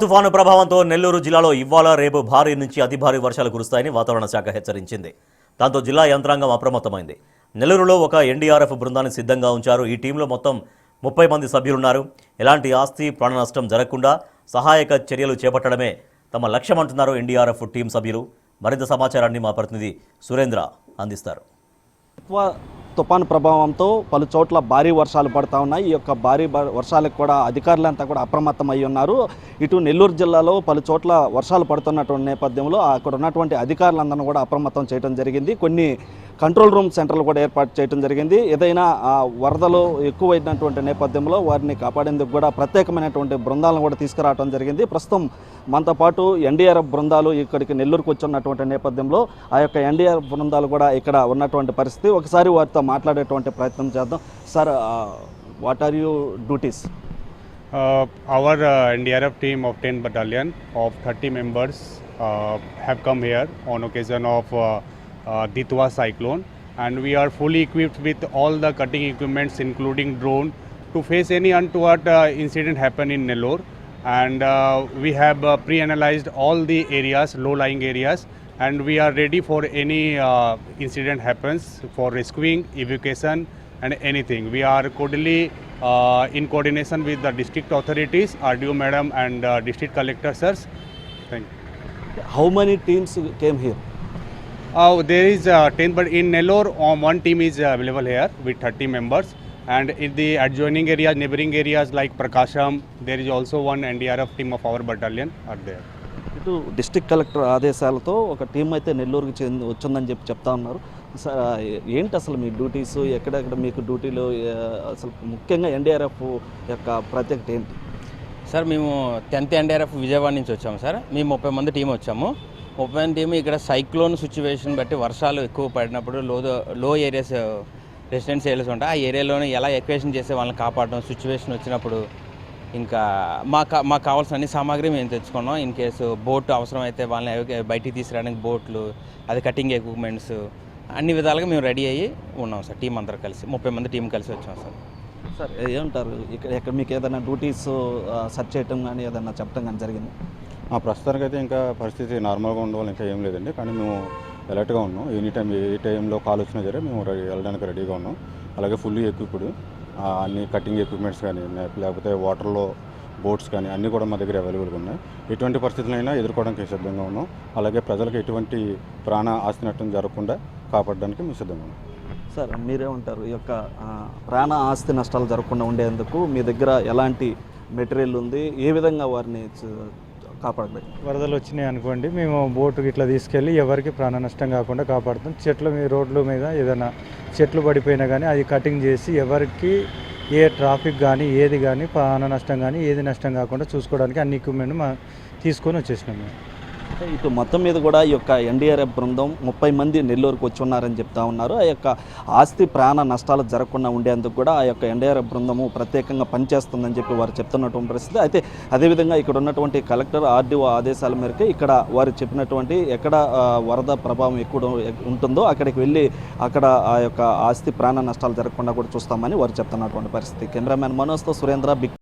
తుఫాను ప్రభావంతో నెల్లూరు జిల్లాలో ఇవాళ రేపు భారీ నుంచి అతి భారీ వర్షాలు కురుస్తాయని వాతావరణ శాఖ హెచ్చరించింది. దాంతో జిల్లా యంత్రాంగం అప్రమత్తమైంది. నెల్లూరులో ఒక ఎన్డీఆర్ఎఫ్ బృందాన్ని సిద్ధంగా ఉంచారు. ఈ టీంలో మొత్తం 30 మంది సభ్యులున్నారు. ఎలాంటి ఆస్తి ప్రాణ నష్టం జరగకుండా సహాయక చర్యలు చేపట్టడమే తమ లక్ష్యమంటున్నారు ఎన్డీఆర్ఎఫ్ టీం సభ్యులు. మరింత సమాచారాన్ని మా ప్రతినిధి సురేంద్ర అందిస్తారు. తుఫాను ప్రభావంతో పలు చోట్ల భారీ వర్షాలు పడతా ఉన్నాయి. ఈ యొక్క భారీ వర్షాలకు కూడా అధికారులంతా కూడా అప్రమత్తం అయి ఉన్నారు. ఇటు నెల్లూరు జిల్లాలో పలు చోట్ల వర్షాలు పడుతున్నటువంటి నేపథ్యంలో అక్కడ ఉన్నటువంటి అధికారులందరూ కూడా అప్రమత్తం చేయడం జరిగింది. కొన్ని కంట్రోల్ రూమ్ సెంటర్లు కూడా ఏర్పాటు చేయడం జరిగింది. ఏదైనా వరదలు ఎక్కువైనటువంటి నేపథ్యంలో వారిని కాపాడేందుకు కూడా ప్రత్యేకమైనటువంటి బృందాలను కూడా తీసుకురావడం జరిగింది. ప్రస్తుతం మనతో పాటు ఎన్డీఆర్ఎఫ్ బృందాలు ఇక్కడికి నెల్లూరుకు వచ్చినటువంటి నేపథ్యంలో ఆ యొక్క ఎన్డీఆర్ఎఫ్ బృందాలు కూడా ఇక్కడ ఉన్నటువంటి పరిస్థితి. ఒకసారి వారితో మాట్లాడేటువంటి ప్రయత్నం చేద్దాం. Sir, what are you duties? Our NDRF team of 10 battalion of 30 members have come here on occasion of Ditwa cyclone, and we are fully equipped with all the cutting equipments including drone to face any untoward incident happen in Nellore. And we have pre-analyzed all the areas, low-lying areas, and we are ready for any incident happens for rescuing, evacuation and anything. We are totally in coordination with the district authorities, RDO madam and district collector sirs. Thank you. How many teams came here? There is 10, but in Nellore one team is available here with 30 members, and in the adjoining areas, neighboring areas like Prakasham, there is also one NDRF team of our battalion are there. ఇటు district collector ఆదేశాలతో ఒక team అయితే నెల్లూరుకి వచ్చిందని చెప్తా ఉన్నారు. ఏంటి అసలు మీ డ్యూటీస్, ఎక్కడెక్కడ మీకు డ్యూటీలు, అసలు ముఖ్యంగా ఎన్డీఆర్ఎఫ్ యొక్క ప్రత్యేకత ఏంటి? సార్, మేము 10th ఎన్డీఆర్ఎఫ్ విజయవాడ నుంచి వచ్చాము సార్. మేము 30 మంది టీం వచ్చాము. 30 మంది టీం ఇక్కడ సైక్లోన్ సిచ్యువేషన్ బట్టి వర్షాలు ఎక్కువ పడినప్పుడు లో ఏరియాస్ రెసిడెన్స్ ఏరియాస్ ఉంటాయి. ఆ ఏరియాలోనే ఎలా ఎక్వేషన్ చేసే వాళ్ళని కాపాడడం, సిచ్యువేషన్ వచ్చినప్పుడు ఇంకా మాకు కావాల్సిన అన్ని సామాగ్రి మేము తెచ్చుకున్నాం. ఇన్ కేసు బోట్ అవసరమైతే వాళ్ళని బయటికి తీసుకురావడానికి బోట్లు, అది కటింగ్ ఎక్విప్మెంట్స్, అన్ని విధాలుగా మేము రెడీ అయ్యి ఉన్నాం సార్. టీం అందరూ కలిసి 30 మంది టీం కలిసి వచ్చాం సార్. సార్, ఏమంటారు, ఇక్కడ మీకు ఏదైనా డ్యూటీస్ సెర్చ్ చేయటం కానీ ఏదైనా చెప్పడం కానీ జరిగింది? ప్రస్తుతానికి అయితే ఇంకా పరిస్థితి నార్మల్గా ఉండవాలి, ఇంకా ఏం లేదండి. కానీ మేము అలర్ట్గా ఉన్నాం. ఎనీ టైం ఏ టైంలో కాల్ వచ్చినా సరే మేము వెళ్ళడానికి రెడీగా ఉన్నాం. అలాగే ఫుల్లీ ఎక్విప్డ్ అన్ని కటింగ్ ఎక్విప్మెంట్స్ కానీ లేకపోతే వాటర్లో బోట్స్ కానీ అన్నీ కూడా మా దగ్గర అవైలబుల్గా ఉన్నాయి. ఎటువంటి పరిస్థితులైనా ఎదుర్కోవడానికి సిద్ధంగా ఉన్నాం. అలాగే ప్రజలకు ఎటువంటి ప్రాణ ఆస్తి నష్టం జరగకుండా కాపాడడానికి మేము సిద్ధంగా ఉన్నాం. సార్, మీరేమంటారు, ఈ యొక్క ప్రాణ ఆస్తి నష్టాలు జరగకుండా ఉండేందుకు మీ దగ్గర ఎలాంటి మెటీరియల్ ఉంది, ఏ విధంగా వారిని కాపాడలేదు? వరదలు వచ్చినాయి అనుకోండి, మేము బోటు ఇట్లా తీసుకెళ్ళి ఎవరికి ప్రాణ నష్టం కాకుండా కాపాడుతాం. చెట్ల మీద, రోడ్ల మీద ఏదైనా చెట్లు పడిపోయినా కానీ అది కటింగ్ చేసి ఎవరికి ఏ ట్రాఫిక్ కానీ ఏది కానీ ప్రాణ నష్టం కానీ ఏది నష్టం కాకుండా చూసుకోవడానికి అన్ని ఎక్విప్మెంట్ తీసుకొని వచ్చేసినాం మేము. ఇటు మొత్తం మీద కూడా ఈ యొక్క ఎన్డీఆర్ఎఫ్ బృందం 30 మంది నెల్లూరుకు వచ్చి ఉన్నారని చెప్తా ఉన్నారు. ఆ యొక్క ఆస్తి ప్రాణ నష్టాలు జరగకుండా ఉండేందుకు కూడా ఆ యొక్క ఎన్డీఆర్ఎఫ్ బృందము ప్రత్యేకంగా పనిచేస్తుందని చెప్పి వారు చెప్తున్నటువంటి పరిస్థితి. అయితే అదేవిధంగా ఇక్కడ ఉన్నటువంటి కలెక్టర్ ఆర్డీఓ ఆదేశాల మేరకు ఇక్కడ వారు చెప్పినటువంటి ఎక్కడ వరద ప్రభావం ఎక్కువ ఉంటుందో అక్కడికి వెళ్ళి అక్కడ ఆ యొక్క ఆస్తి ప్రాణ నష్టాలు జరగకుండా కూడా చూస్తామని వారు చెప్తున్నటువంటి పరిస్థితి. Cameraman మనోజ్తో Surendra, big